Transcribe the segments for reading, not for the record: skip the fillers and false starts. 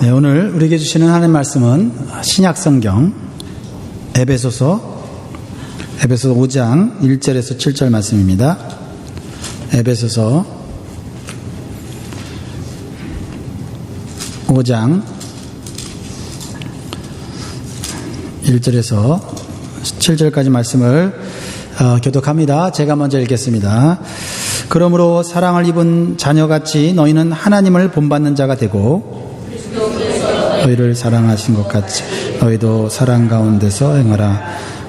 네, 오늘 우리에게 주시는 하나님의 말씀은 신약성경 에베소서 5장 1절에서 7절 말씀입니다. 에베소서 5장 1절에서 7절까지 말씀을 교독합니다. 제가 먼저 읽겠습니다. 그러므로 사랑을 입은 자녀같이 너희는 하나님을 본받는 자가 되고 너희를 사랑하신 것 같이 너희도 사랑 가운데서 행하라.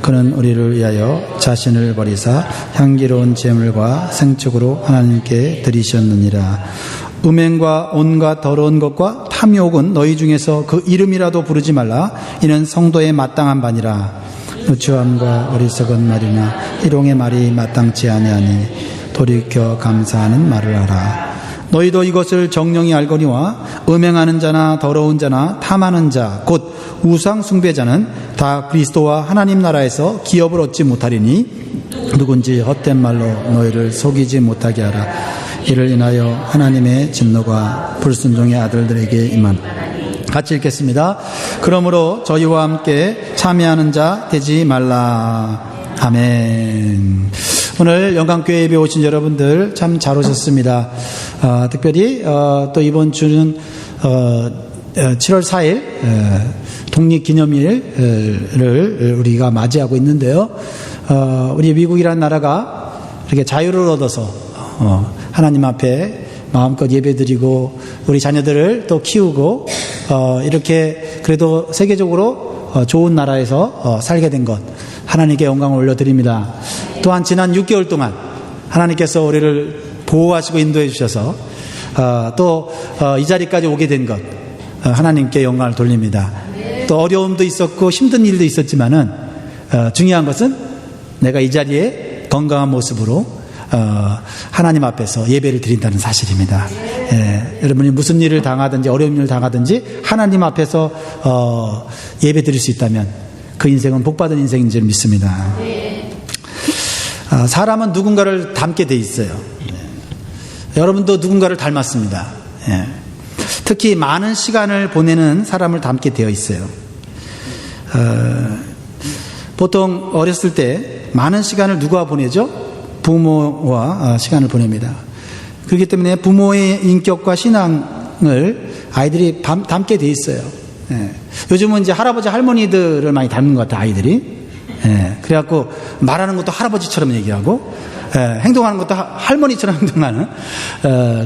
그는 우리를 위하여 자신을 버리사 향기로운 제물과 생축으로 하나님께 드리셨느니라. 음행과 온갖 더러운 것과 탐욕은 너희 중에서 그 이름이라도 부르지 말라. 이는 성도의 마땅한 바니라. 누추함과 어리석은 말이나 희롱의 말이 마땅치 아니하니 돌이켜 감사하는 말을 하라. 너희도 이것을 정령이 알거니와 음행하는 자나 더러운 자나 탐하는 자 곧 우상 숭배자는 다 그리스도와 하나님 나라에서 기업을 얻지 못하리니 누군지 헛된 말로 너희를 속이지 못하게 하라. 이를 인하여 하나님의 진노가 불순종의 아들들에게 임한. 같이 읽겠습니다. 그러므로 저희와 함께 참여하는 자 되지 말라. 아멘. 오늘 영광교회 예배 오신 여러분들 참 잘 오셨습니다. 특별히 또 이번 주는 7월 4일 독립기념일을 우리가 맞이하고 있는데요. 우리 미국이라는 나라가 이렇게 자유를 얻어서 하나님 앞에 마음껏 예배드리고 우리 자녀들을 또 키우고 이렇게 그래도 세계적으로 좋은 나라에서 살게 된 것 하나님께 영광을 올려드립니다. 또한 지난 6개월 동안 하나님께서 우리를 보호하시고 인도해 주셔서 또 이 자리까지 오게 된 것 하나님께 영광을 돌립니다. 또 어려움도 있었고 힘든 일도 있었지만은 중요한 것은 내가 이 자리에 건강한 모습으로 하나님 앞에서 예배를 드린다는 사실입니다. 여러분이 무슨 일을 당하든지 어려운 일을 당하든지 하나님 앞에서 예배 드릴 수 있다면 그 인생은 복받은 인생인 줄 믿습니다. 사람은 누군가를 닮게 돼 있어요. 여러분도 누군가를 닮았습니다. 특히 많은 시간을 보내는 사람을 닮게 되어 있어요. 보통 어렸을 때 많은 시간을 누가 보내죠? 부모와 시간을 보냅니다. 그렇기 때문에 부모의 인격과 신앙을 아이들이 닮게 돼 있어요. 요즘은 이제 할아버지 할머니들을 많이 닮는 것 같아요, 아이들이. 그래갖고 말하는 것도 할아버지처럼 얘기하고 행동하는 것도 할머니처럼 행동하는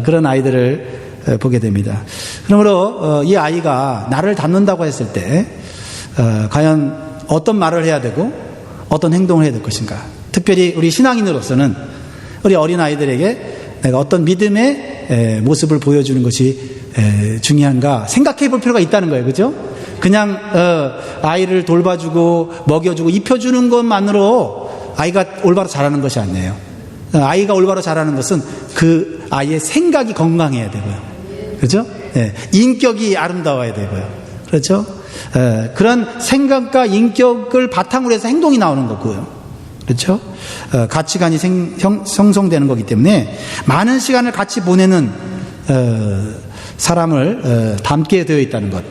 그런 아이들을 보게 됩니다. 그러므로 이 아이가 나를 닮는다고 했을 때 과연 어떤 말을 해야 되고 어떤 행동을 해야 될 것인가. 특별히 우리 신앙인으로서는 우리 어린 아이들에게 내가 어떤 믿음의 모습을 보여주는 것이 중요한가 생각해 볼 필요가 있다는 거예요. 그죠? 그냥 아이를 돌봐주고 먹여주고 입혀주는 것만으로 아이가 올바로 자라는 것이 아니에요. 아이가 올바로 자라는 것은 그 아이의 생각이 건강해야 되고요. 그렇죠? 인격이 아름다워야 되고요. 그렇죠? 그런 생각과 인격을 바탕으로 해서 행동이 나오는 거고요. 그렇죠? 가치관이 형성되는 거기 때문에 많은 시간을 같이 보내는 사람을 닮게 되어 있다는 것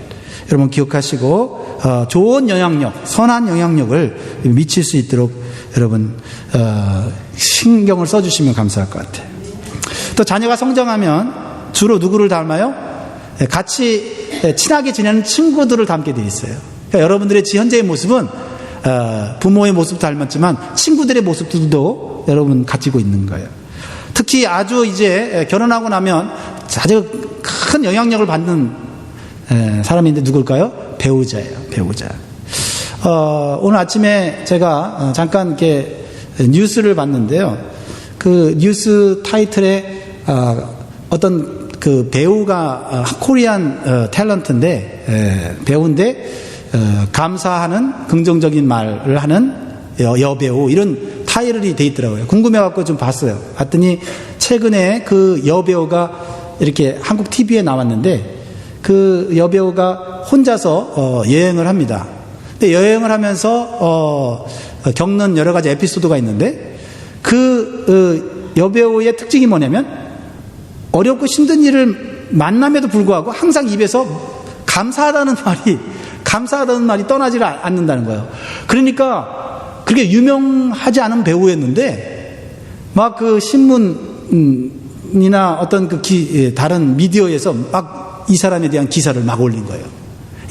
여러분 기억하시고 좋은 영향력, 선한 영향력을 미칠 수 있도록 여러분 신경을 써주시면 감사할 것 같아요. 또 자녀가 성장하면 주로 누구를 닮아요? 같이 친하게 지내는 친구들을 닮게 되어 있어요. 그러니까 여러분들의 현재의 모습은 부모의 모습도 닮았지만 친구들의 모습들도 여러분 가지고 있는 거예요. 특히 아주 이제 결혼하고 나면 아주 큰 영향력을 받는 사람인데 누굴까요? 배우자예요. 배우자. 오늘 아침에 제가 잠깐 이렇게 뉴스를 봤는데요. 그 뉴스 타이틀에 어떤 그 배우가 코리안 탤런트인데 배우인데 감사하는 긍정적인 말을 하는 여배우 이런 타이틀이 돼 있더라고요. 궁금해갖고 좀 봤어요. 봤더니 최근에 그 여배우가 이렇게 한국 TV에 나왔는데 그 여배우가 혼자서 여행을 합니다. 근데 여행을 하면서 겪는 여러 가지 에피소드가 있는데 그 여배우의 특징이 뭐냐면 어렵고 힘든 일을 만남에도 불구하고 항상 입에서 감사하다는 말이 떠나지를 않는다는 거예요. 그러니까 그렇게 유명하지 않은 배우였는데 막 그 신문이나 어떤 다른 미디어에서 막 이 사람에 대한 기사를 막 올린 거예요.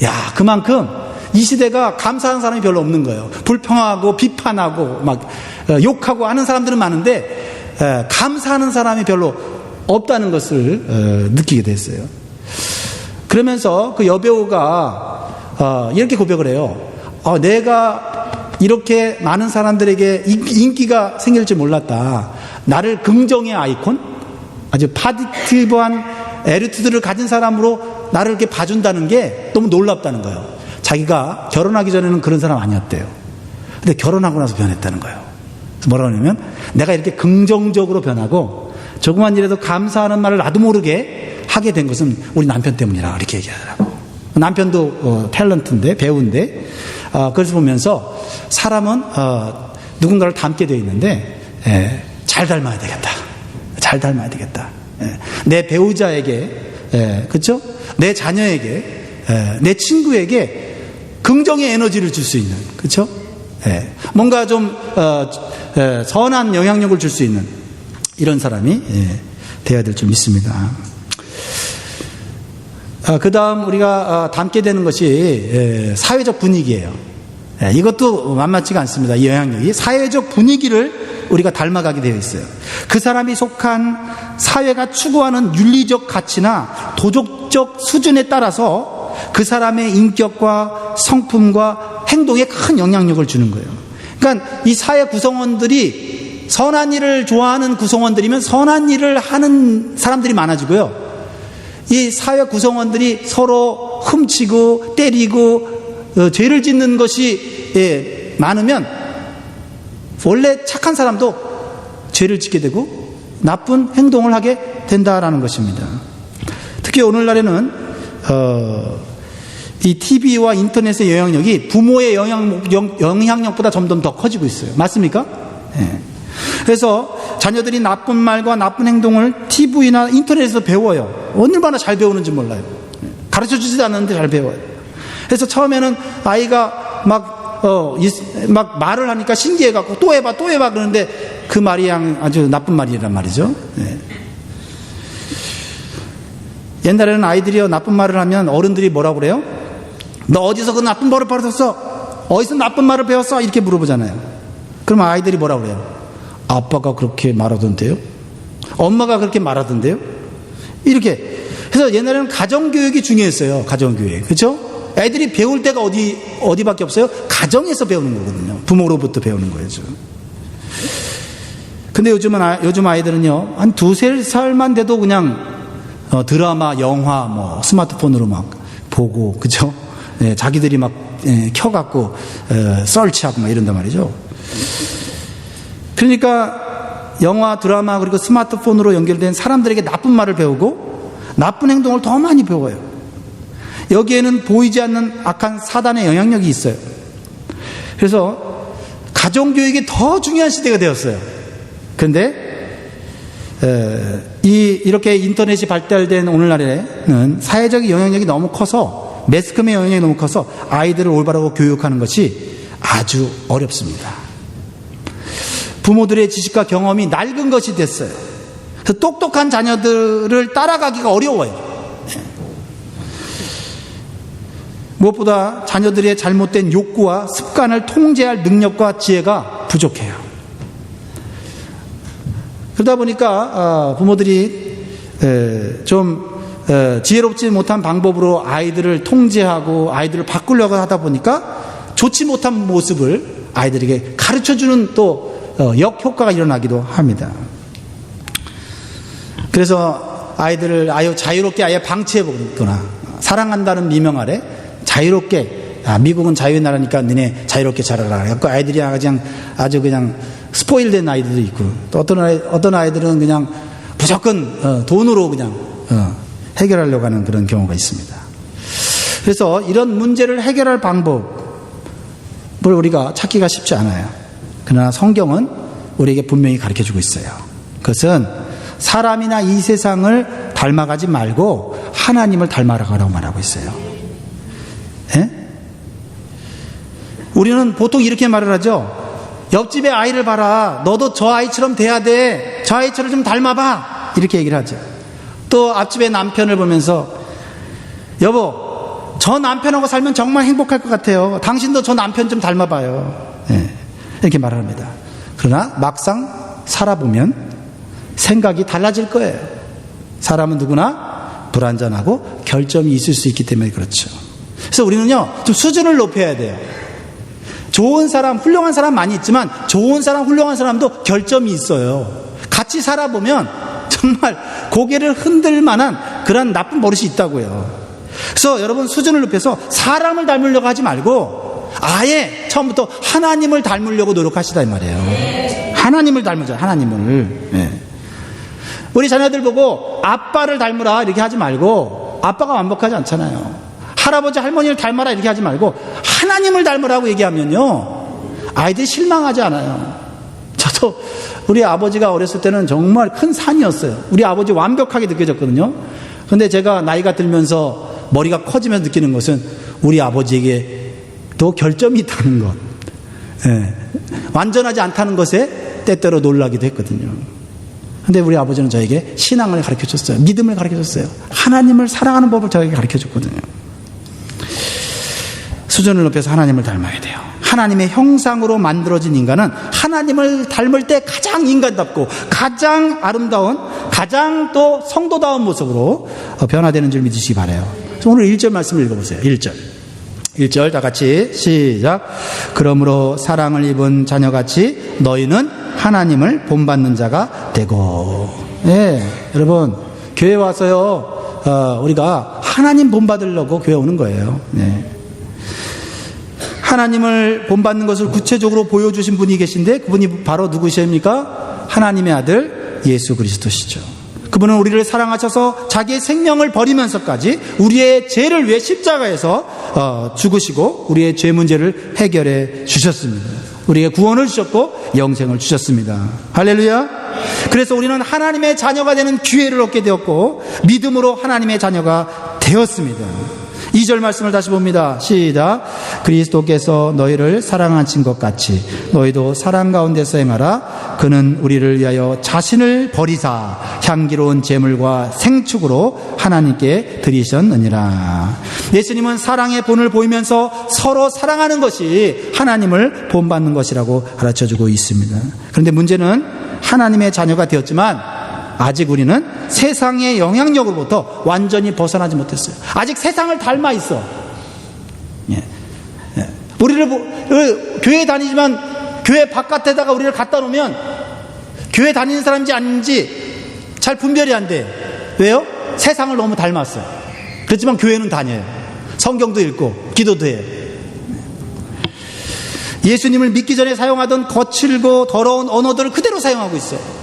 야, 그만큼 이 시대가 감사하는 사람이 별로 없는 거예요. 불평하고 비판하고 막 욕하고 하는 사람들은 많은데 감사하는 사람이 별로 없다는 것을 느끼게 됐어요. 그러면서 그 여배우가 이렇게 고백을 해요. 내가 이렇게 많은 사람들에게 인기가 생길 줄 몰랐다. 나를 긍정의 아이콘, 아주 파지티브한 애티튜드를 가진 사람으로 나를 이렇게 봐준다는 게 너무 놀랍다는 거예요. 자기가 결혼하기 전에는 그런 사람 아니었대요. 근데 결혼하고 나서 변했다는 거예요. 그래서 뭐라고 하냐면, 내가 이렇게 긍정적으로 변하고 조그만 일에도 감사하는 말을 나도 모르게 하게 된 것은 우리 남편 때문이라 이렇게 얘기하더라고. 남편도 탤런트인데, 배우인데, 그래서 보면서 사람은 누군가를 닮게 되어 있는데 잘 닮아야 되겠다. 잘 닮아야 되겠다. 내 배우자에게, 그렇죠? 내 자녀에게, 내 친구에게 긍정의 에너지를 줄 수 있는, 그렇죠? 뭔가 좀 선한 영향력을 줄 수 있는 이런 사람이 되어야 될 줄 믿습니다. 그 다음 우리가 담게 되는 것이 사회적 분위기예요. 이것도 만만치가 않습니다. 이 영향력이 사회적 분위기를 우리가 닮아가게 되어 있어요. 그 사람이 속한 사회가 추구하는 윤리적 가치나 도덕적 수준에 따라서 그 사람의 인격과 성품과 행동에 큰 영향력을 주는 거예요. 그러니까 이 사회 구성원들이 선한 일을 좋아하는 구성원들이면 선한 일을 하는 사람들이 많아지고요. 이 사회 구성원들이 서로 훔치고 때리고 죄를 짓는 것이 많으면 원래 착한 사람도 죄를 짓게 되고 나쁜 행동을 하게 된다라는 것입니다. 특히 오늘날에는 이 TV와 인터넷의 영향력이 부모의 영향력보다 점점 더 커지고 있어요. 맞습니까? 그래서 자녀들이 나쁜 말과 나쁜 행동을 TV나 인터넷에서 배워요. 얼마나 잘 배우는지 몰라요. 가르쳐주지도 않는데 잘 배워요. 그래서 처음에는 아이가 막 말을 하니까 신기해갖고 또 해봐 그러는데 그 말이 아주 나쁜 말이란 말이죠. 옛날에는 아이들이 나쁜 말을 하면 어른들이 뭐라고 그래요? 너 어디서 그 나쁜 말을 배웠어? 어디서 나쁜 말을 배웠어? 이렇게 물어보잖아요. 그러면 아이들이 뭐라고 그래요? 아빠가 그렇게 말하던데요? 엄마가 그렇게 말하던데요? 이렇게. 그래서 옛날에는 가정교육이 중요했어요. 가정교육. 그렇죠? 애들이 배울 때가 어디밖에 없어요? 가정에서 배우는 거거든요. 부모로부터 배우는 거예요. 근데 요즘 아이들은요, 한 2-3살만 돼도 그냥 드라마, 영화, 스마트폰으로 막 보고, 그죠? 자기들이 막 켜갖고 서치하고 막 이런단 말이죠. 그러니까 영화, 드라마 그리고 스마트폰으로 연결된 사람들에게 나쁜 말을 배우고 나쁜 행동을 더 많이 배워요. 여기에는 보이지 않는 악한 사단의 영향력이 있어요. 그래서 가정교육이 더 중요한 시대가 되었어요. 그런데 이렇게 인터넷이 발달된 오늘날에는 사회적 영향력이 너무 커서, 매스컴의 영향력이 너무 커서 아이들을 올바르고 교육하는 것이 아주 어렵습니다. 부모들의 지식과 경험이 낡은 것이 됐어요. 그래서 똑똑한 자녀들을 따라가기가 어려워요. 무엇보다 자녀들의 잘못된 욕구와 습관을 통제할 능력과 지혜가 부족해요. 그러다 보니까 부모들이 좀 지혜롭지 못한 방법으로 아이들을 통제하고 아이들을 바꾸려고 하다 보니까 좋지 못한 모습을 아이들에게 가르쳐주는 또 역효과가 일어나기도 합니다. 그래서 아이들을 아예 자유롭게 아예 방치해보거나 사랑한다는 미명 아래 자유롭게, 미국은 자유의 나라니까 너네 자유롭게 자라라. 그래서 아이들이 아주 그냥 스포일된 아이들도 있고, 또 어떤 아이들은 그냥 무조건 돈으로 그냥 해결하려고 하는 그런 경우가 있습니다. 그래서 이런 문제를 해결할 방법을 우리가 찾기가 쉽지 않아요. 그러나 성경은 우리에게 분명히 가르쳐주고 있어요. 그것은 사람이나 이 세상을 닮아가지 말고 하나님을 닮아가라고 말하고 있어요. 예? 우리는 보통 이렇게 말을 하죠. 옆집의 아이를 봐라. 너도 저 아이처럼 돼야 돼. 저 아이처럼 좀 닮아봐. 이렇게 얘기를 하죠. 또 앞집의 남편을 보면서 여보, 저 남편하고 살면 정말 행복할 것 같아요. 당신도 저 남편 좀 닮아봐요. 예, 이렇게 말을 합니다. 그러나 막상 살아보면 생각이 달라질 거예요. 사람은 누구나 불완전하고 결점이 있을 수 있기 때문에 그렇죠. 그래서 우리는요, 좀 수준을 높여야 돼요. 좋은 사람, 훌륭한 사람 많이 있지만 좋은 사람, 훌륭한 사람도 결점이 있어요. 같이 살아보면 정말 고개를 흔들 만한 그런 나쁜 버릇이 있다고요. 그래서 여러분 수준을 높여서 사람을 닮으려고 하지 말고 아예 처음부터 하나님을 닮으려고 노력하시다 이 말이에요. 하나님을 닮으자, 하나님을. 네. 우리 자녀들 보고 아빠를 닮으라 이렇게 하지 말고, 아빠가 완벽하지 않잖아요. 할아버지 할머니를 닮아라 이렇게 하지 말고 하나님을 닮으라고 얘기하면요, 아이들이 실망하지 않아요. 저도 우리 아버지가 어렸을 때는 정말 큰 산이었어요. 우리 아버지 완벽하게 느껴졌거든요. 근데 제가 나이가 들면서 머리가 커지면서 느끼는 것은 우리 아버지에게 또 결점이 있다는 것, 예, 완전하지 않다는 것에 때때로 놀라기도 했거든요. 근데 우리 아버지는 저에게 신앙을 가르쳐 줬어요. 믿음을 가르쳐 줬어요. 하나님을 사랑하는 법을 저에게 가르쳐 줬거든요. 수준을 높여서 하나님을 닮아야 돼요. 하나님의 형상으로 만들어진 인간은 하나님을 닮을 때 가장 인간답고 가장 아름다운, 가장 또 성도다운 모습으로 변화되는 줄 믿으시기 바라요. 오늘 1절 말씀을 읽어보세요. 1절 다 같이 시작. 그러므로 사랑을 입은 자녀같이 너희는 하나님을 본받는 자가 되고. 예, 여러분 교회 와서요, 우리가 하나님 본받으려고 교회 오는 거예요. 네. 하나님을 본받는 것을 구체적으로 보여주신 분이 계신데 그분이 바로 누구십니까? 하나님의 아들 예수 그리스도시죠. 그분은 우리를 사랑하셔서 자기의 생명을 버리면서까지 우리의 죄를 위해 십자가에서 죽으시고 우리의 죄 문제를 해결해 주셨습니다. 우리에게 구원을 주셨고 영생을 주셨습니다. 할렐루야. 그래서 우리는 하나님의 자녀가 되는 기회를 얻게 되었고 믿음으로 하나님의 자녀가 되었습니다. 2절 말씀을 다시 봅니다. 시작. 그리스도께서 너희를 사랑하신 것 같이 너희도 사랑 가운데서 행하라. 그는 우리를 위하여 자신을 버리사 향기로운 제물과 생축으로 하나님께 드리셨느니라. 예수님은 사랑의 본을 보이면서 서로 사랑하는 것이 하나님을 본받는 것이라고 가르쳐주고 있습니다. 그런데 문제는 하나님의 자녀가 되었지만 아직 우리는 세상의 영향력으로부터 완전히 벗어나지 못했어요. 아직 세상을 닮아 있어. 예. 예. 우리를 교회 다니지만 교회 바깥에다가 우리를 갖다 놓으면 교회 다니는 사람인지 아닌지 잘 분별이 안 돼. 왜요? 세상을 너무 닮았어요. 그렇지만 교회는 다녀요. 성경도 읽고 기도도 해요. 예수님을 믿기 전에 사용하던 거칠고 더러운 언어들을 그대로 사용하고 있어요.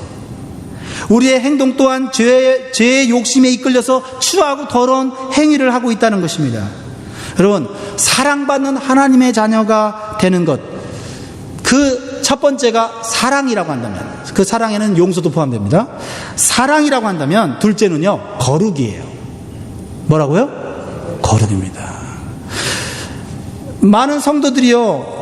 우리의 행동 또한 죄의 욕심에 이끌려서 추하고 더러운 행위를 하고 있다는 것입니다. 여러분, 사랑받는 하나님의 자녀가 되는 것, 그 첫 번째가 사랑이라고 한다면, 그 사랑에는 용서도 포함됩니다. 사랑이라고 한다면 둘째는요, 거룩이에요. 뭐라고요? 거룩입니다. 많은 성도들이요,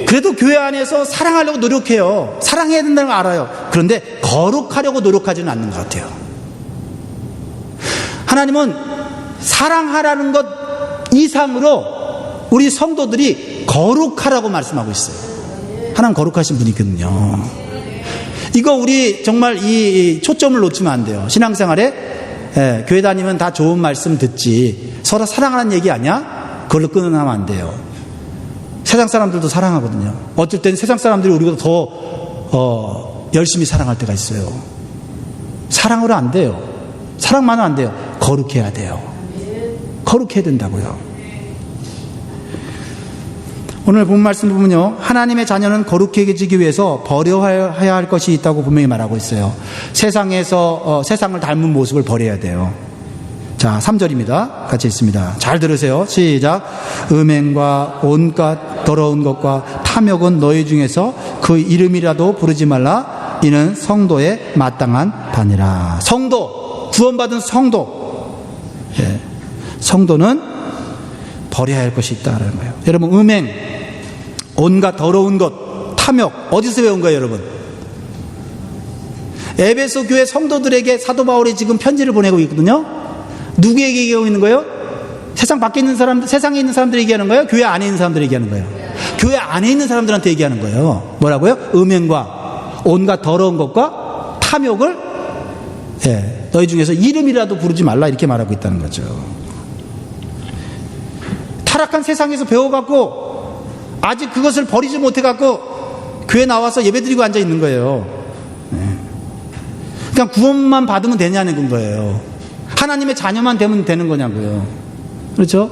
그래도 교회 안에서 사랑하려고 노력해요. 사랑해야 된다는 걸 알아요. 그런데 거룩하려고 노력하지는 않는 것 같아요. 하나님은 사랑하라는 것 이상으로 우리 성도들이 거룩하라고 말씀하고 있어요. 하나님 거룩하신 분이거든요. 이거 우리 정말 이 초점을 놓치면 안 돼요. 신앙생활에 교회 다니면 다 좋은 말씀 듣지 서로 사랑하는 얘기 아니야? 그걸로 끊어나면 안 돼요. 세상 사람들도 사랑하거든요. 어쩔 때는 세상 사람들이 우리보다 더 열심히 사랑할 때가 있어요. 사랑으로 안 돼요. 사랑만은 안 돼요. 거룩해야 돼요. 거룩해야 된다고요. 오늘 본 말씀 보면요, 하나님의 자녀는 거룩해지기 위해서 버려야 할 것이 있다고 분명히 말하고 있어요. 세상에서 세상을 닮은 모습을 버려야 돼요. 자, 3절입니다. 같이 읽습니다. 잘 들으세요. 시작. 음행과 온갖 더러운 것과 탐욕은 너희 중에서 그 이름이라도 부르지 말라. 이는 성도의 마땅한 바니라. 성도, 구원받은 성도. 예. 성도는 버려야 할 것이 있다는 거예요. 여러분, 음행, 온갖 더러운 것, 탐욕, 어디서 배운 거예요, 여러분? 에베소 교회 성도들에게 사도 바울이 지금 편지를 보내고 있거든요. 누구에게 얘기하고 있는 거예요? 세상 밖에 있는 사람들, 세상에 있는 사람들이 얘기하는 거예요? 교회 안에 있는 사람들이 얘기하는 거예요? 교회 안에 있는 사람들한테 얘기하는 거예요. 뭐라고요? 음행과 온갖 더러운 것과 탐욕을, 너희 중에서 이름이라도 부르지 말라, 이렇게 말하고 있다는 거죠. 타락한 세상에서 배워갖고 아직 그것을 버리지 못해갖고 교회 나와서 예배드리고 앉아 있는 거예요. 그냥 구원만 받으면 되냐는 거예요. 하나님의 자녀만 되면 되는 거냐고요. 그렇죠?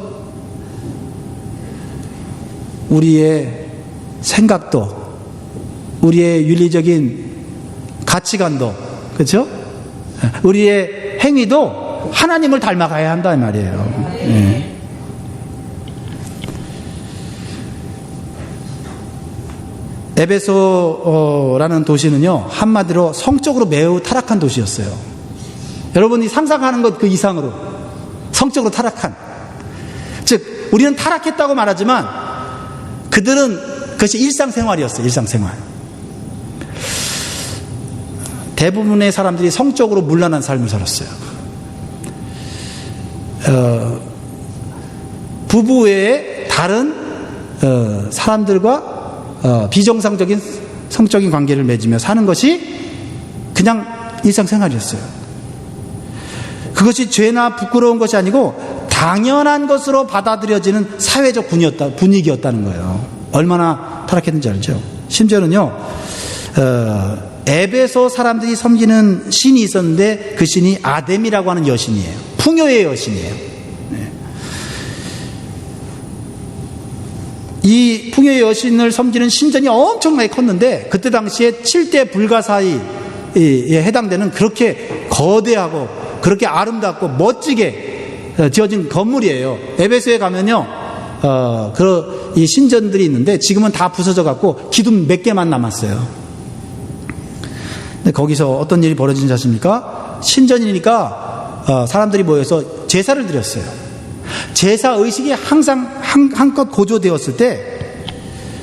우리의 생각도, 우리의 윤리적인 가치관도, 그렇죠? 우리의 행위도 하나님을 닮아가야 한다 이 말이에요. 에베소라는 도시는요, 한마디로 성적으로 매우 타락한 도시였어요. 여러분이 상상하는 것 그 이상으로 성적으로 타락한, 즉 우리는 타락했다고 말하지만 그들은 그것이 일상생활이었어요. 일상생활. 대부분의 사람들이 성적으로 문란한 삶을 살았어요. 부부 외에 다른 사람들과 비정상적인 성적인 관계를 맺으며 사는 것이 그냥 일상생활이었어요. 그것이 죄나 부끄러운 것이 아니고 당연한 것으로 받아들여지는 사회적 분위기였다는 거예요. 얼마나 타락했는지 알죠? 심지어는요, 에베소 사람들이 섬기는 신이 있었는데 그 신이 아뎀이라고 하는 여신이에요. 풍요의 여신이에요. 이 풍요의 여신을 섬기는 신전이 엄청나게 컸는데 그때 당시에 7대 불가사의에 해당되는 그렇게 거대하고 그렇게 아름답고 멋지게 지어진 건물이에요. 에베소에 가면요, 이 신전들이 있는데 지금은 다 부서져 갖고 기둥 몇 개만 남았어요. 근데 거기서 어떤 일이 벌어진지 아십니까? 신전이니까 사람들이 모여서 제사를 드렸어요. 제사 의식이 항상 한껏 고조되었을 때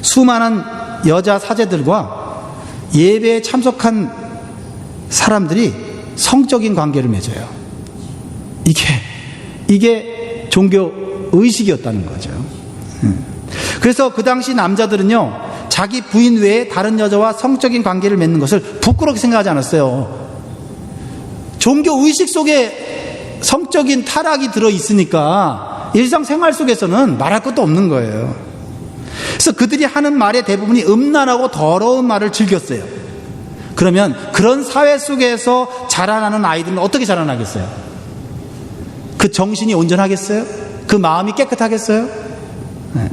수많은 여자 사제들과 예배에 참석한 사람들이 성적인 관계를 맺어요. 이게 종교 의식이었다는 거죠. 그래서 그 당시 남자들은요, 자기 부인 외에 다른 여자와 성적인 관계를 맺는 것을 부끄럽게 생각하지 않았어요. 종교 의식 속에 성적인 타락이 들어있으니까 일상생활 속에서는 말할 것도 없는 거예요. 그래서 그들이 하는 말의 대부분이 음란하고 더러운 말을 즐겼어요. 그러면 그런 사회 속에서 자라나는 아이들은 어떻게 자라나겠어요? 그 정신이 온전하겠어요? 그 마음이 깨끗하겠어요? 네.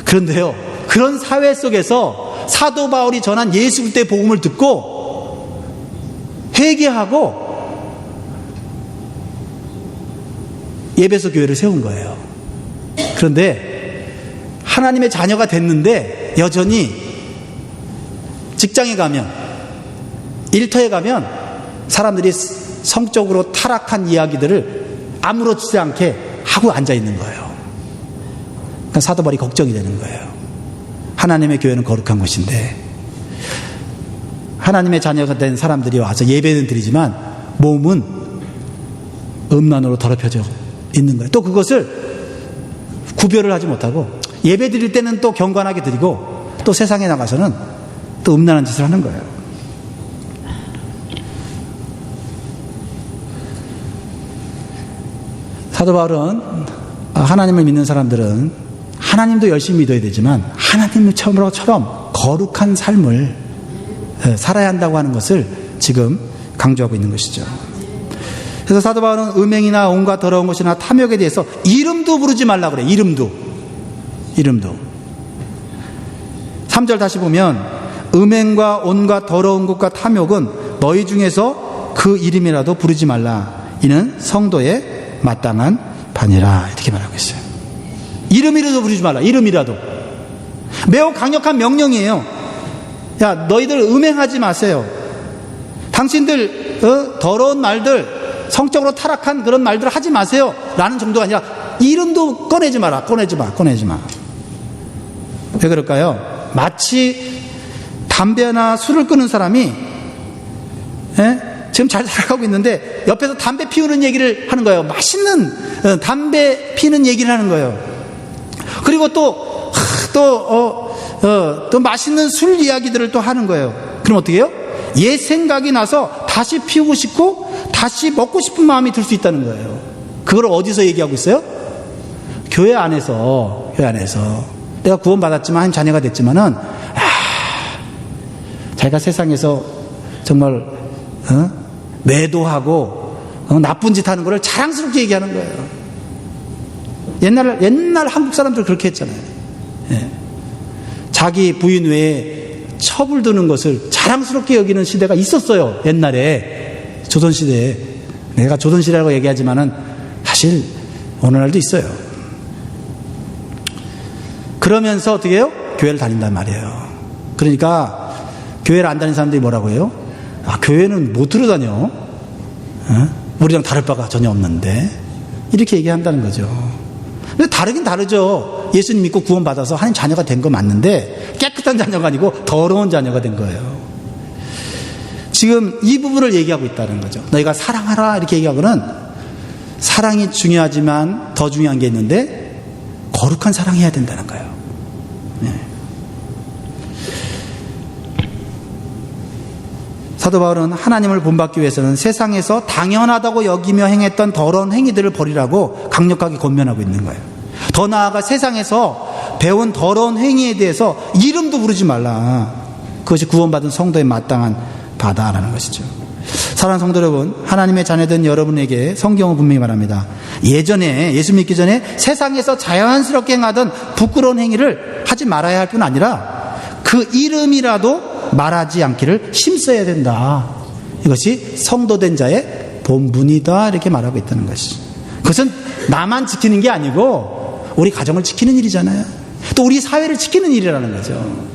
그런데요, 그런 사회 속에서 사도 바울이 전한 예수 그리스도의 복음을 듣고 회개하고 에베소 교회를 세운 거예요. 그런데 하나님의 자녀가 됐는데 여전히 직장에 가면, 일터에 가면 사람들이 성적으로 타락한 이야기들을 아무렇지 않게 하고 앉아 있는 거예요. 그러니까 사도 바울이 걱정이 되는 거예요. 하나님의 교회는 거룩한 것인데 하나님의 자녀가 된 사람들이 와서 예배는 드리지만 몸은 음란으로 더럽혀져 있는 거예요. 또 그것을 구별을 하지 못하고 예배 드릴 때는 또 경건하게 드리고 또 세상에 나가서는 또 음란한 짓을 하는 거예요. 사도 바울은 하나님을 믿는 사람들은 하나님도 열심히 믿어야 되지만 하나님처럼 거룩한 삶을 살아야 한다고 하는 것을 지금 강조하고 있는 것이죠. 그래서 사도 바울은 음행이나 온갖 더러운 것이나 탐욕에 대해서 이름도 부르지 말라 그래. 이름도 3절 다시 보면 음행과 온갖 더러운 것과 탐욕은 너희 중에서 그 이름이라도 부르지 말라. 이는 성도의 마땅한 바니라. 이렇게 말하고 있어요. 이름이라도 부르지 말라. 이름이라도. 매우 강력한 명령이에요. 야, 너희들 음행하지 마세요. 당신들 더러운 말들, 성적으로 타락한 그런 말들을 하지 마세요 라는 정도가 아니라 이름도 꺼내지 마라. 꺼내지 마. 왜 그럴까요? 마치 담배나 술을 끊은 사람이 지금 잘 살아가고 있는데 옆에서 담배 피우는 얘기를 하는 거예요. 맛있는 담배 피는 얘기를 하는 거예요. 그리고 또 맛있는 술 이야기들을 또 하는 거예요. 그럼 어떻게 해요? 옛 생각이 나서 다시 피우고 싶고 다시 먹고 싶은 마음이 들 수 있다는 거예요. 그걸 어디서 얘기하고 있어요? 교회 안에서. 내가 구원받았지만 한 자녀가 됐지만은 자기가 세상에서 정말 매도하고 나쁜 짓 하는 거를 자랑스럽게 얘기하는 거예요. 옛날 한국 사람들 그렇게 했잖아요. 자기 부인 외에 첩을 드는 것을 자랑스럽게 여기는 시대가 있었어요. 옛날에 조선시대에. 내가 조선시대라고 얘기하지만은 사실 오늘날도 있어요. 그러면서 어떻게 해요? 교회를 다닌단 말이에요. 그러니까 교회를 안 다니는 사람들이 뭐라고 해요? 교회는 못 들어다녀. 우리랑 다를 바가 전혀 없는데. 이렇게 얘기한다는 거죠. 근데 다르긴 다르죠. 예수님 믿고 구원받아서 하나님 자녀가 된 거 맞는데 깨끗한 자녀가 아니고 더러운 자녀가 된 거예요. 지금 이 부분을 얘기하고 있다는 거죠. 너희가 사랑하라 이렇게 얘기하고는 사랑이 중요하지만 더 중요한 게 있는데 거룩한 사랑해야 된다는 거예요. 사도 바울은 하나님을 본받기 위해서는 세상에서 당연하다고 여기며 행했던 더러운 행위들을 버리라고 강력하게 권면하고 있는 거예요. 더 나아가 세상에서 배운 더러운 행위에 대해서 이름도 부르지 말라. 그것이 구원받은 성도의 마땅한 바다라는 것이죠. 사랑하는 성도 여러분, 하나님의 자녀된 여러분에게 성경은 분명히 말합니다. 예전에 예수 믿기 전에 세상에서 자연스럽게 행하던 부끄러운 행위를 하지 말아야 할 뿐 아니라 그 이름이라도 말하지 않기를 힘써야 된다. 이것이 성도된 자의 본분이다. 이렇게 말하고 있다는 것이죠. 그것은 나만 지키는 게 아니고 우리 가정을 지키는 일이잖아요. 또 우리 사회를 지키는 일이라는 거죠.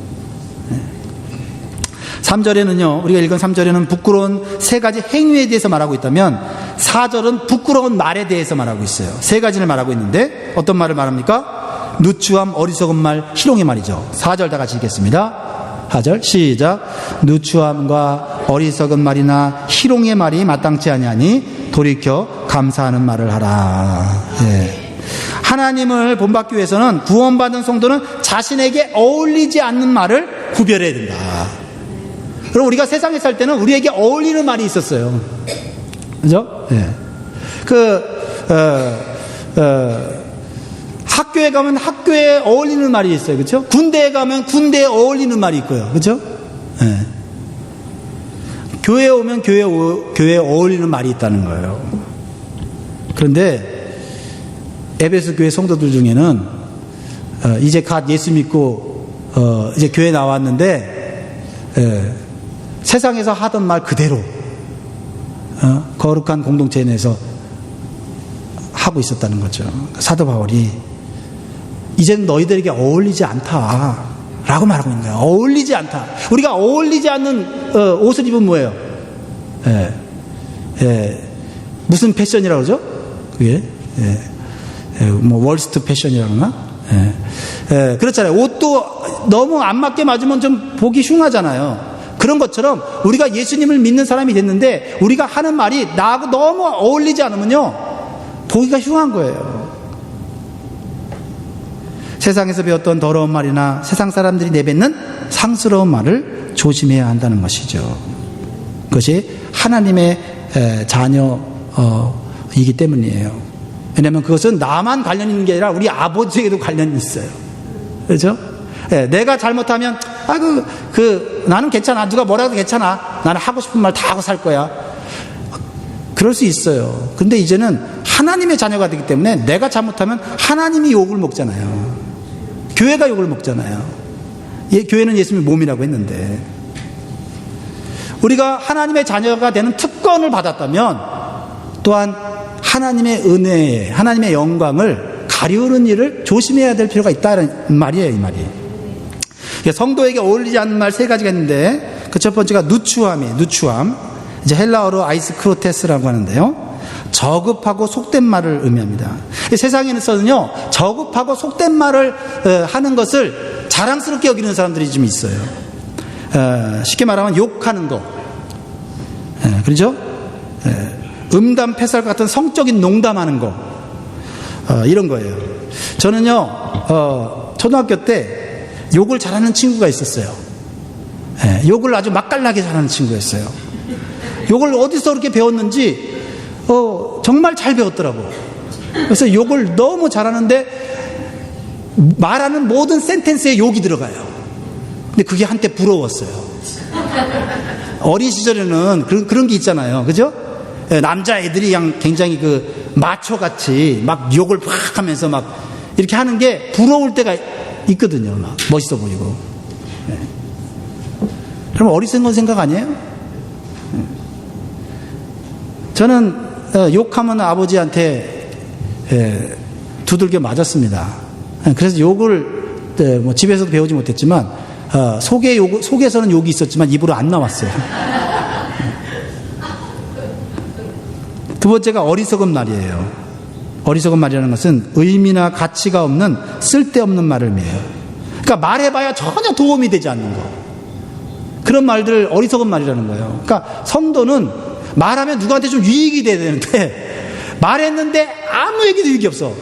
3절에는요, 우리가 읽은 3절에는 부끄러운 세 가지 행위에 대해서 말하고 있다면 4절은 부끄러운 말에 대해서 말하고 있어요. 세 가지를 말하고 있는데 어떤 말을 말합니까? 누추함, 어리석은 말, 희롱의 말이죠. 4절 다 같이 읽겠습니다. 4절 시작. 누추함과 어리석은 말이나 희롱의 말이 마땅치 아니하니 돌이켜 감사하는 말을 하라. 하나님을 본받기 위해서는 구원받은 성도는 자신에게 어울리지 않는 말을 구별해야 된다. 그럼 우리가 세상에 살 때는 우리에게 어울리는 말이 있었어요. 그죠? 학교에 가면 학교에 어울리는 말이 있어요. 그렇죠? 군대에 가면 군대에 어울리는 말이 있고요. 그렇죠? 교회에 오면 교회에 어울리는 말이 있다는 거예요. 그런데 에베소 교회 성도들 중에는 이제 갓 예수 믿고 이제 교회 나왔는데 세상에서 하던 말 그대로 거룩한 공동체 내에서 하고 있었다는 거죠. 사도 바울이 이제는 너희들에게 어울리지 않다라고 말하고 있는 거예요. 어울리지 않다. 우리가 어울리지 않는 옷을 입으면 뭐예요? 무슨 패션이라고 그러죠? 그게 뭐 월스트 패션이라고 하나? 그렇잖아요. 옷도 너무 안 맞게 맞으면 좀 보기 흉하잖아요. 그런 것처럼 우리가 예수님을 믿는 사람이 됐는데 우리가 하는 말이 나하고 너무 어울리지 않으면요 보기가 흉한 거예요. 세상에서 배웠던 더러운 말이나 세상 사람들이 내뱉는 상스러운 말을 조심해야 한다는 것이죠. 그것이 하나님의 자녀이기 때문이에요. 왜냐하면 그것은 나만 관련 있는 게 아니라 우리 아버지에게도 관련이 있어요. 그렇죠? 내가 잘못하면 나는 괜찮아. 누가 뭐라 해도 괜찮아. 나는 하고 싶은 말 다 하고 살 거야. 그럴 수 있어요. 그런데 이제는 하나님의 자녀가 되기 때문에 내가 잘못하면 하나님이 욕을 먹잖아요. 교회가 욕을 먹잖아요. 교회는 예수님의 몸이라고 했는데 우리가 하나님의 자녀가 되는 특권을 받았다면 또한 하나님의 은혜에 하나님의 영광을 가리우는 일을 조심해야 될 필요가 있다는 말이에요. 이 말이 성도에게 어울리지 않는 말 세 가지가 있는데 그 첫 번째가 누추함이에요. 누추함. 이제 헬라어로 아이스크로테스라고 하는데요. 저급하고 속된 말을 의미합니다. 세상에서는요, 저급하고 속된 말을 하는 것을 자랑스럽게 여기는 사람들이 좀 있어요. 쉽게 말하면 욕하는 거, 그렇죠? 음담패설 같은 성적인 농담하는 거, 이런 거예요. 저는요, 초등학교 때 욕을 잘하는 친구가 있었어요. 욕을 아주 맛깔나게 잘하는 친구였어요. 욕을 어디서 그렇게 배웠는지 정말 잘 배웠더라고. 그래서 욕을 너무 잘하는데 말하는 모든 센텐스에 욕이 들어가요. 근데 그게 한때 부러웠어요. 어린 시절에는 그런 게 있잖아요. 그죠? 남자애들이 그냥 굉장히 그 마초같이 막 욕을 팍 하면서 막 이렇게 하는 게 부러울 때가 있거든요. 막 멋있어 보이고. 그럼 어리석은 생각 아니에요? 저는 욕하면 아버지한테 두들겨 맞았습니다. 그래서 욕을 뭐 집에서도 배우지 못했지만 속에서는 욕이 있었지만 입으로 안 나왔어요. 두 번째가 어리석은 말이에요. 어리석은 말이라는 것은 의미나 가치가 없는 쓸데없는 말을 의미해요. 그러니까 말해봐야 전혀 도움이 되지 않는 거. 그런 말들 어리석은 말이라는 거예요. 그러니까 성도는 말하면 누구한테 좀 유익이 돼야 되는데 말했는데 아무 얘기도 유익이 없어.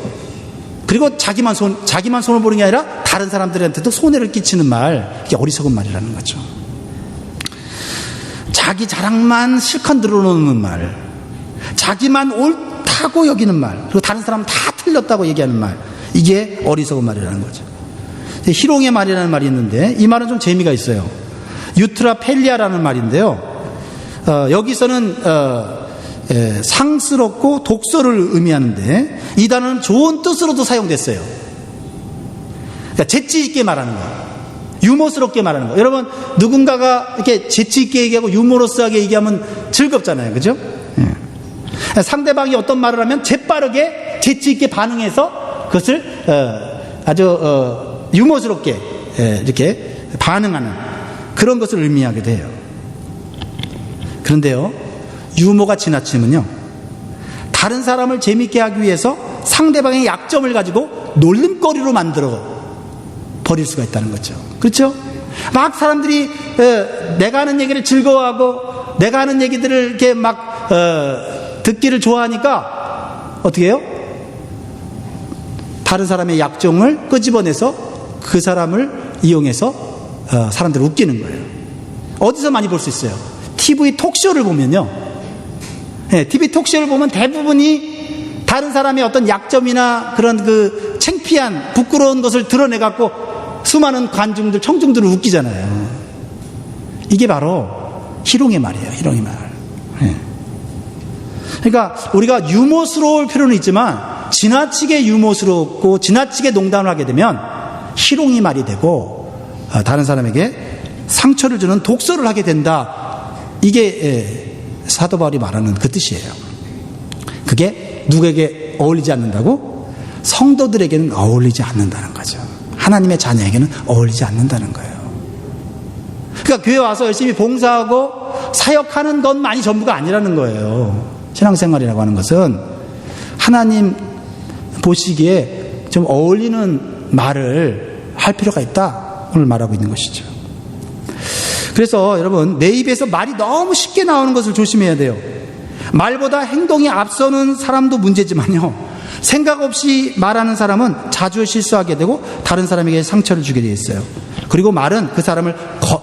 그리고 자기만 손을 보는 게 아니라 다른 사람들한테도 손해를 끼치는 말, 이게 어리석은 말이라는 거죠. 자기 자랑만 실컷 늘어놓는 말, 자기만 옳다고 여기는 말, 그리고 다른 사람은 다 틀렸다고 얘기하는 말, 이게 어리석은 말이라는 거죠. 희롱의 말이라는 말이 있는데 이 말은 좀 재미가 있어요. 유트라 펠리아라는 말인데요. 여기서는 상스럽고 독서를 의미하는데 이 단어는 좋은 뜻으로도 사용됐어요. 그러니까 재치 있게 말하는 거, 유머스럽게 말하는 거. 여러분, 누군가가 이렇게 재치 있게 얘기하고 유머러스하게 얘기하면 즐겁잖아요, 그죠? 상대방이 어떤 말을 하면 재빠르게 재치 있게 반응해서 그것을 아주 유머스럽게 이렇게 반응하는 그런 것을 의미하게 돼요. 그런데요, 유머가 지나치면요, 다른 사람을 재밌게 하기 위해서 상대방의 약점을 가지고 놀림거리로 만들어 버릴 수가 있다는 거죠. 그렇죠? 막 사람들이 내가 하는 얘기를 즐거워하고 내가 하는 얘기들을 이렇게 막 듣기를 좋아하니까 어떻게 해요? 다른 사람의 약점을 끄집어내서 그 사람을 이용해서 사람들을 웃기는 거예요. 어디서 많이 볼 수 있어요? TV 톡쇼를 보면요, TV 톡쇼를 보면 대부분이 다른 사람의 어떤 약점이나 그런 그 창피한 부끄러운 것을 드러내갖고 수많은 관중들, 청중들을 웃기잖아요. 이게 바로 희롱의 말이에요. 희롱의 말. 그러니까 우리가 유머스러울 필요는 있지만 지나치게 유머스럽고 지나치게 농담을 하게 되면 희롱의 말이 되고 다른 사람에게 상처를 주는 독서를 하게 된다. 이게 사도 바울이 말하는 그 뜻이에요. 그게 누구에게 어울리지 않는다고? 성도들에게는 어울리지 않는다는 거죠. 하나님의 자녀에게는 어울리지 않는다는 거예요. 그러니까 교회 와서 열심히 봉사하고 사역하는 것만이 전부가 아니라는 거예요. 신앙생활이라고 하는 것은 하나님 보시기에 좀 어울리는 말을 할 필요가 있다, 오늘 말하고 있는 것이죠. 그래서 여러분, 내 입에서 말이 너무 쉽게 나오는 것을 조심해야 돼요. 말보다 행동이 앞서는 사람도 문제지만요, 생각 없이 말하는 사람은 자주 실수하게 되고 다른 사람에게 상처를 주게 되어 있어요. 그리고 말은 그 사람을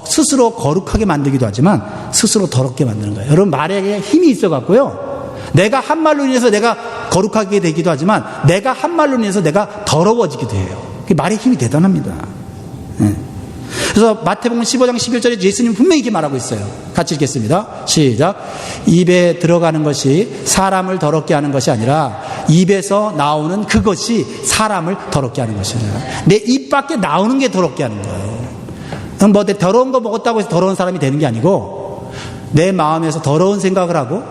스스로 거룩하게 만들기도 하지만 스스로 더럽게 만드는 거예요. 여러분, 말에 힘이 있어 갖고요, 내가 한 말로 인해서 내가 거룩하게 되기도 하지만 내가 한 말로 인해서 내가 더러워지기도 해요. 말의 힘이 대단합니다. 그래서 마태복음 15장 11절에 예수님은 분명히 이렇게 말하고 있어요. 같이 읽겠습니다. 시작. 입에 들어가는 것이 사람을 더럽게 하는 것이 아니라 입에서 나오는 그것이 사람을 더럽게 하는 것이라. 내 입 밖에 나오는 게 더럽게 하는 거예요. 뭐 더러운 거 먹었다고 해서 더러운 사람이 되는 게 아니고, 내 마음에서 더러운 생각을 하고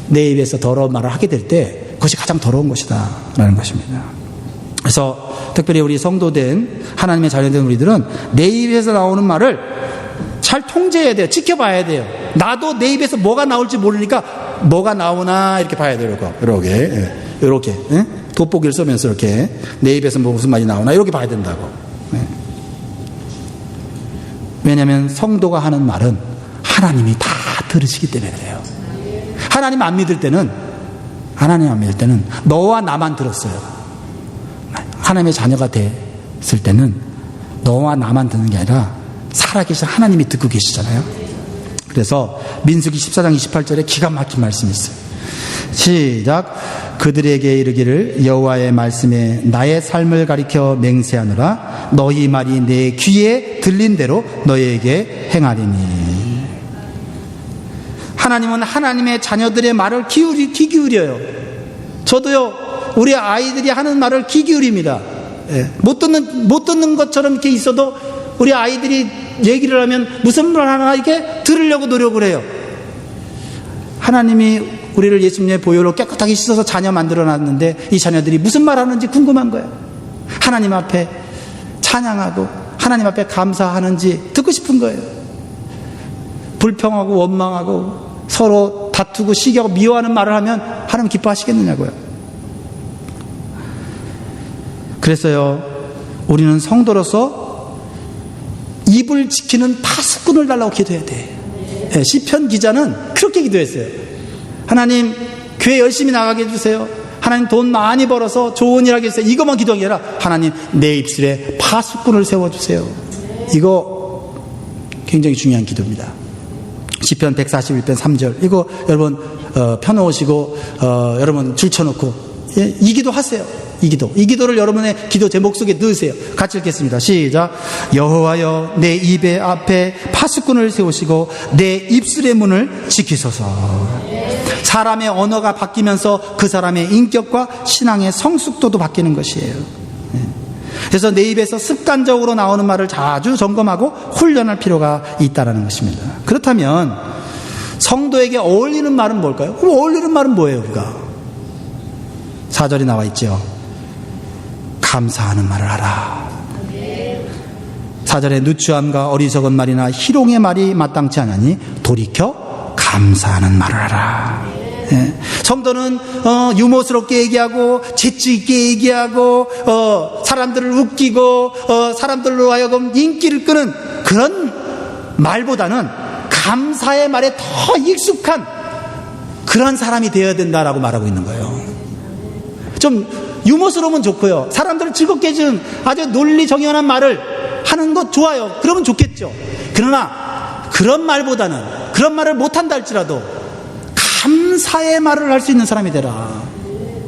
내 입에서 더러운 말을 하게 될 때 그것이 가장 더러운 것이다 라는 것입니다. 그래서 특별히 우리 성도된 하나님의 자녀된 우리들은 내 입에서 나오는 말을 잘 통제해야 돼요. 지켜봐야 돼요. 나도 내 입에서 뭐가 나올지 모르니까 뭐가 나오나 이렇게 봐야 돼요. 이렇게 돋보기를 쏘면서 이렇게 내 입에서 무슨 말이 나오나 이렇게 봐야 된다고. 왜냐하면 성도가 하는 말은 하나님이 다 들으시기 때문에 그래요. 하나님 안 믿을 때는 너와 나만 들었어요. 하나님의 자녀가 됐을 때는 너와 나만 듣는 게 아니라 살아계신 하나님이 듣고 계시잖아요. 그래서 민수기 14장 28절에 기가 막힌 말씀이 있어요. 시작. 그들에게 이르기를 여호와의 말씀에 나의 삶을 가리켜 맹세하노라. 너희 말이 내 귀에 들린 대로 너희에게 행하리니. 하나님은 하나님의 자녀들의 말을 귀 기울여요. 저도요, 우리 아이들이 하는 말을 귀 기울입니다. 못 듣는 것처럼 이렇게 있어도 우리 아이들이 얘기를 하면 무슨 말 하나 이렇게 들으려고 노력을 해요. 하나님이 우리를 예수님의 보혈로 깨끗하게 씻어서 자녀 만들어놨는데 이 자녀들이 무슨 말 하는지 궁금한 거예요. 하나님 앞에 찬양하고 하나님 앞에 감사하는지 듣고 싶은 거예요. 불평하고 원망하고 서로 다투고 시기하고 미워하는 말을 하면 하나님 기뻐하시겠느냐고요. 그래서요, 우리는 성도로서 입을 지키는 파수꾼을 달라고 기도해야 돼. 시편 기자는 그렇게 기도했어요. 하나님, 교회 열심히 나가게 해주세요. 하나님, 돈 많이 벌어서 좋은 일 하게 해주세요. 이것만 기도한 게 아니라 하나님, 내 입술에 파수꾼을 세워주세요. 이거 굉장히 중요한 기도입니다. 시편 141편 3절 이거 여러분 펴놓으시고 여러분 줄쳐놓고 이 기도 하세요. 이 기도를 여러분의 기도 제목 속에 넣으세요. 같이 읽겠습니다. 시작. 여호와여, 내 입의 앞에 파수꾼을 세우시고 내 입술의 문을 지키소서. 사람의 언어가 바뀌면서 그 사람의 인격과 신앙의 성숙도도 바뀌는 것이에요. 그래서 내 입에서 습관적으로 나오는 말을 자주 점검하고 훈련할 필요가 있다는 것입니다. 그렇다면 성도에게 어울리는 말은 뭘까요? 그럼 어울리는 말은 뭐예요? 우리가 4절이 나와 있죠. 감사하는 말을 하라. 4절에 누추함과 어리석은 말이나 희롱의 말이 마땅치 않으니 돌이켜 감사하는 말을 하라. 성도는 유머스럽게 얘기하고 재치 있게 얘기하고 사람들을 웃기고 사람들로 하여금 인기를 끄는 그런 말보다는 감사의 말에 더 익숙한 그런 사람이 되어야 된다라고 말하고 있는 거예요. 좀 유머스러우면 좋고요, 사람들을 즐겁게 해주는 아주 논리 정연한 말을 하는 것 좋아요. 그러면 좋겠죠. 그러나 그런 말보다는, 그런 말을 못한다 할지라도 감사의 말을 할 수 있는 사람이 되라.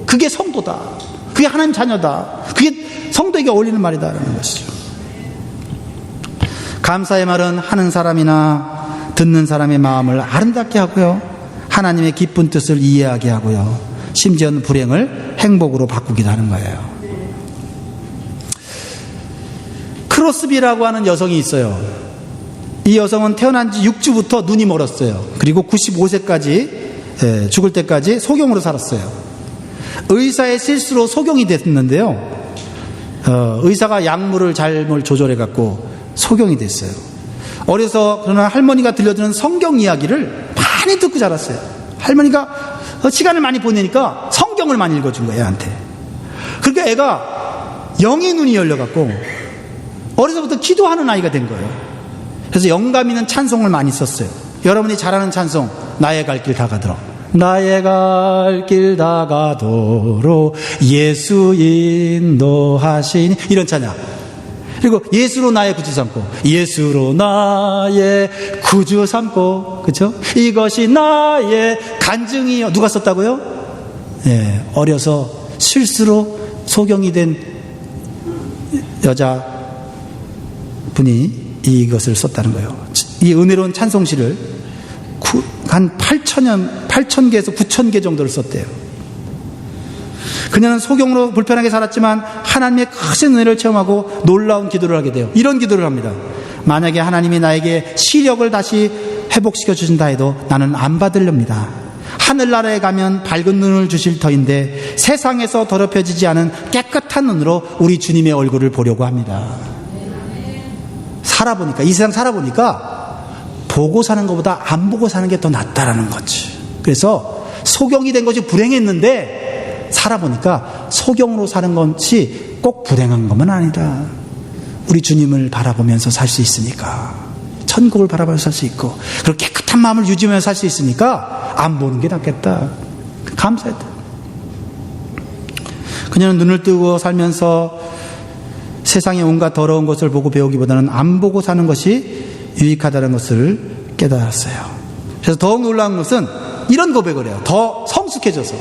그게 성도다. 그게 하나님 자녀다. 그게 성도에게 어울리는 말이다라는 것이죠. 감사의 말은 하는 사람이나 듣는 사람의 마음을 아름답게 하고요, 하나님의 기쁜 뜻을 이해하게 하고요, 심지어는 불행을 행복으로 바꾸기도 하는 거예요. 크로스비라고 하는 여성이 있어요. 이 여성은 태어난 지 6주부터 눈이 멀었어요. 그리고 95세까지 죽을 때까지 소경으로 살았어요. 의사의 실수로 소경이 됐는데요, 의사가 약물을 잘못 조절해 갖고 소경이 됐어요. 어려서 그러나 할머니가 들려주는 성경 이야기를 많이 듣고 자랐어요. 할머니가 시간을 많이 보내니까 성경을 많이 읽어준 거예요, 애한테. 그러니까 애가 영의 눈이 열려갖고 어려서부터 기도하는 아이가 된 거예요. 그래서 영감 있는 찬송을 많이 썼어요. 여러분이 잘 아는 찬송, 나의 갈 길 다 가도록. 나의 갈 길 다 가도록 예수 인도하시니, 이런 찬양. 그리고 예수로 나의 구주 삼고, 예수로 나의 구주 삼고, 그렇죠? 이것이 나의 간증이요. 누가 썼다고요? 어려서 실수로 소경이 된 여자분이 이것을 썼다는 거예요. 이 은혜로운 찬송시를 한 8,000개에서 9,000개 정도를 썼대요. 그녀는 소경으로 불편하게 살았지만 하나님의 크신 은혜를 체험하고 놀라운 기도를 하게 돼요. 이런 기도를 합니다. 만약에 하나님이 나에게 시력을 다시 회복시켜 주신다 해도 나는 안 받으렵니다. 하늘나라에 가면 밝은 눈을 주실 터인데 세상에서 더럽혀지지 않은 깨끗한 눈으로 우리 주님의 얼굴을 보려고 합니다. 살아보니까, 이 세상 살아보니까 보고 사는 것보다 안 보고 사는 게 더 낫다라는 거지. 그래서 소경이 된 것이 불행했는데 살아보니까 소경으로 사는 것이 꼭 불행한 것만 아니다. 우리 주님을 바라보면서 살 수 있으니까, 천국을 바라보면서 살 수 있고, 그리고 깨끗한 마음을 유지하면서 살 수 있으니까 안 보는 게 낫겠다. 감사했다. 그녀는 눈을 뜨고 살면서 세상의 온갖 더러운 것을 보고 배우기보다는 안 보고 사는 것이 유익하다는 것을 깨달았어요. 그래서 더욱 놀라운 것은 이런 고백을 해요. 더 성숙해져서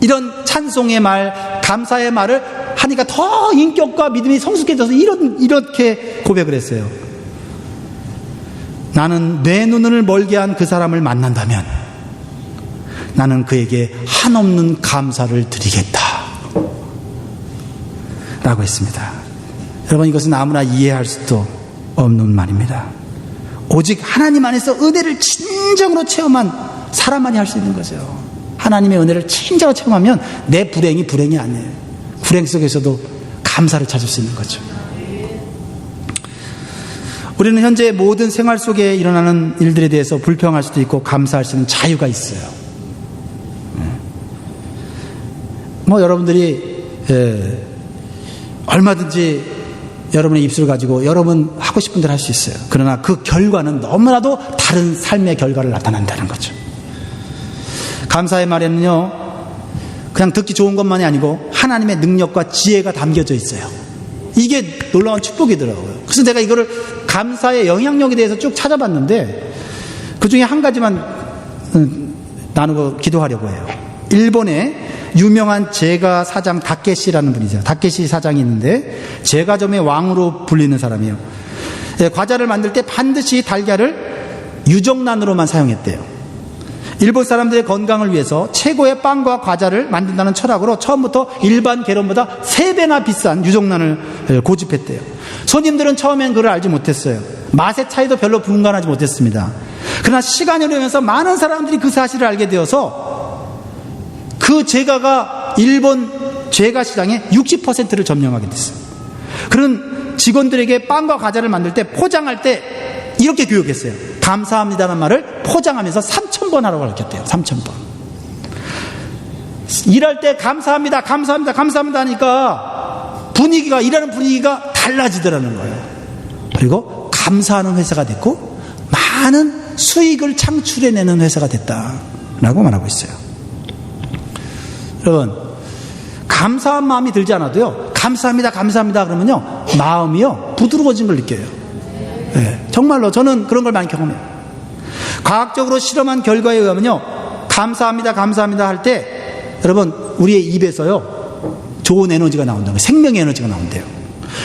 이런 찬송의 말, 감사의 말을 하니까 더 인격과 믿음이 성숙해져서 이렇게 고백을 했어요. 나는 내 눈을 멀게 한 그 사람을 만난다면 나는 그에게 한없는 감사를 드리겠다 라고 했습니다. 여러분, 이것은 아무나 이해할 수도 없는 말입니다. 오직 하나님 안에서 은혜를 진정으로 체험한 사람만이 할 수 있는 거죠. 하나님의 은혜를 진정으로 체험하면 내 불행이 불행이 아니에요. 불행 속에서도 감사를 찾을 수 있는 거죠. 우리는 현재 모든 생활 속에 일어나는 일들에 대해서 불평할 수도 있고 감사할 수 있는 자유가 있어요. 여러분들이 얼마든지 여러분의 입술을 가지고 여러분 하고 싶은 대로 할 수 있어요. 그러나 그 결과는 너무나도 다른 삶의 결과를 나타낸다는 거죠. 감사의 말에는요, 그냥 듣기 좋은 것만이 아니고 하나님의 능력과 지혜가 담겨져 있어요. 이게 놀라운 축복이더라고요. 그래서 내가 이거를 감사의 영향력에 대해서 쭉 찾아봤는데 그 중에 한 가지만 나누고 기도하려고 해요. 일본의 유명한 제가 사장 다케시라는 분이죠. 다케시 사장이 있는데 제과점의 왕으로 불리는 사람이에요. 과자를 만들 때 반드시 달걀을 유정란으로만 사용했대요. 일본 사람들의 건강을 위해서 최고의 빵과 과자를 만든다는 철학으로 처음부터 일반 계란보다 3배나 비싼 유정란을 고집했대요. 손님들은 처음엔 그걸 알지 못했어요. 맛의 차이도 별로 분간하지 못했습니다. 그러나 시간이 흐르면서 많은 사람들이 그 사실을 알게 되어서 그 제과가 일본 제과 시장의 60%를 점령하게 됐어요. 그런 직원들에게 빵과 과자를 만들 때, 포장할 때 이렇게 교육했어요. 감사합니다라는 말을 포장하면서 3,000번 하라고 가르쳤대요. 3,000번. 일할 때 감사합니다, 감사합니다, 감사합니다 하니까 일하는 분위기가 달라지더라는 거예요. 그리고 감사하는 회사가 됐고 많은 수익을 창출해내는 회사가 됐다라고 말하고 있어요. 여러분, 감사한 마음이 들지 않아도요, 감사합니다, 감사합니다 그러면요, 마음이요 부드러워진 걸 느껴요. 네, 정말로 저는 그런 걸 많이 경험해요. 과학적으로 실험한 결과에 의하면요, 감사합니다, 감사합니다 할 때 여러분 우리의 입에서요 좋은 에너지가 나온다고, 생명의 에너지가 나온대요.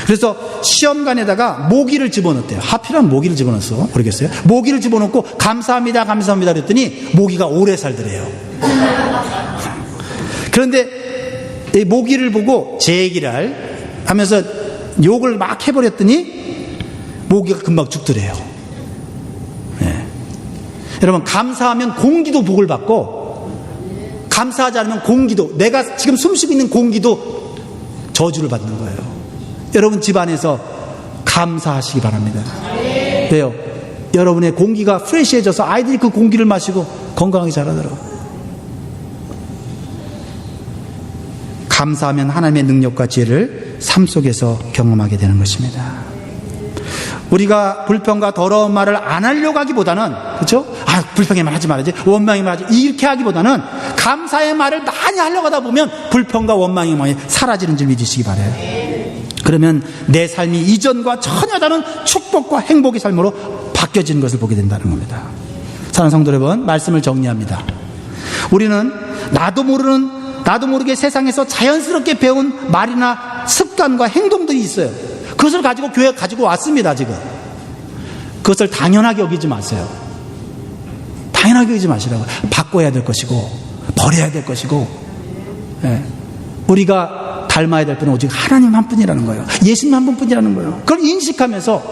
그래서 시험관에다가 모기를 집어넣었대요. 하필이면 모기를 집어넣었어? 모르겠어요. 모기를 집어넣고 감사합니다, 감사합니다 그랬더니 모기가 오래 살더래요. 그런데 이 모기를 보고 제기랄 하면서 욕을 막 해버렸더니 모기가 금방 죽더래요. 네. 여러분, 감사하면 공기도 복을 받고, 감사하지 않으면 공기도, 내가 지금 숨쉬고 있는 공기도 저주를 받는 거예요. 여러분 집안에서 감사하시기 바랍니다. 왜요? 여러분의 공기가 프레시해져서 아이들이 그 공기를 마시고 건강하게 자라더라고요. 감사하면 하나님의 능력과 지혜를 삶 속에서 경험하게 되는 것입니다. 우리가 불평과 더러운 말을 안 하려고 하기보다는, 그렇죠? 불평의 하지 말아야지, 원망의 말 하지, 이렇게 하기보다는 감사의 말을 많이 하려고 하다 보면 불평과 원망의 마음이 사라지는 줄 믿으시기 바라요. 그러면 내 삶이 이전과 전혀 다른 축복과 행복의 삶으로 바뀌어지는 것을 보게 된다는 겁니다. 사랑하는 성도 여러분, 말씀을 정리합니다. 우리는 나도 모르게 세상에서 자연스럽게 배운 말이나 습관과 행동들이 있어요. 그것을 가지고 교회에 가지고 왔습니다. 지금 그것을 당연하게 여기지 마세요. 당연하게 여기지 마시라고. 바꿔야 될 것이고 버려야 될 것이고, 네. 우리가 닮아야 될 분은 오직 하나님 한 분이라는 거예요. 예수님 한 분뿐이라는 거예요. 그걸 인식하면서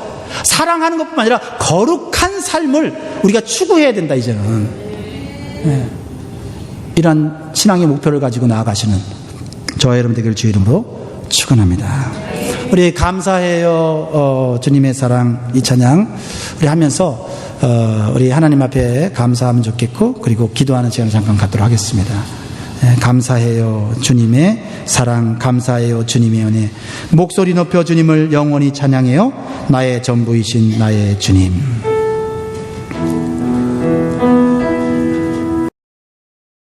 사랑하는 것뿐만 아니라 거룩한 삶을 우리가 추구해야 된다. 이제는, 네. 이러한 신앙의 목표를 가지고 나아가시는 저와 여러분 되기를 주의 이름으로 축원합니다. 우리 감사해요 주님의 사랑 이 찬양 우리 하면서 우리 하나님 앞에 감사하면 좋겠고 그리고 기도하는 시간을 잠깐 갖도록 하겠습니다. 감사해요 주님의 사랑, 감사해요 주님의 은혜. 목소리 높여 주님을 영원히 찬양해요. 나의 전부이신 나의 주님.